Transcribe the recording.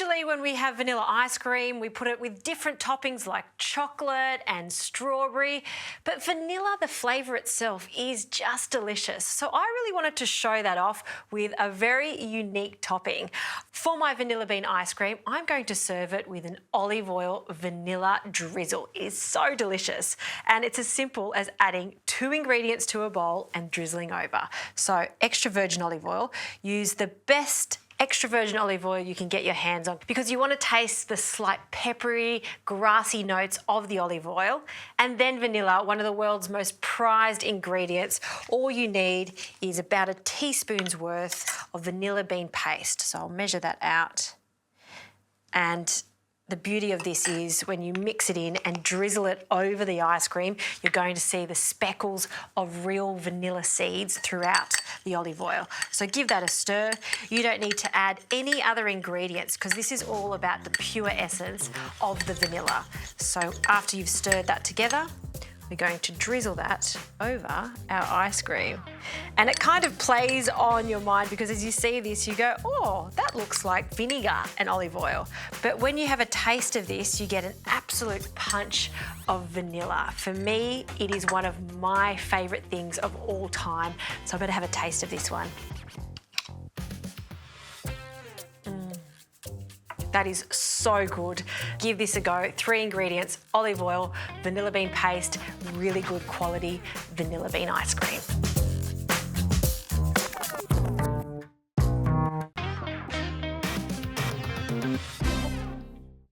Usually when we have vanilla ice cream, we put it with different toppings like chocolate and strawberry, but vanilla, the flavour itself, is just delicious. So I really wanted to show that off with a very unique topping. For my vanilla bean ice cream, I'm going to serve it with an olive oil vanilla drizzle. It is so delicious, and it's as simple as adding 2 ingredients to a bowl and drizzling over. So extra virgin olive oil, use the best extra virgin olive oil you can get your hands on because you want to taste the slight peppery, grassy notes of the olive oil. And then vanilla, one of the world's most prized ingredients. All you need is about a teaspoon's worth of vanilla bean paste. So I'll measure that out. And the beauty of this is when you mix it in and drizzle it over the ice cream, you're going to see the speckles of real vanilla seeds throughout the olive oil. So give that a stir. You don't need to add any other ingredients because this is all about the pure essence of the vanilla. So after you've stirred that together, we're going to drizzle that over our ice cream. And it kind of plays on your mind because as you see this, you go, oh, that looks like vinegar and olive oil. But when you have a taste of this, you get an absolute punch of vanilla. For me, it is one of my favourite things of all time. So I'm gonna have a taste of this one. That is so good. Give this a go. 3 ingredients, olive oil, vanilla bean paste, really good quality vanilla bean ice cream.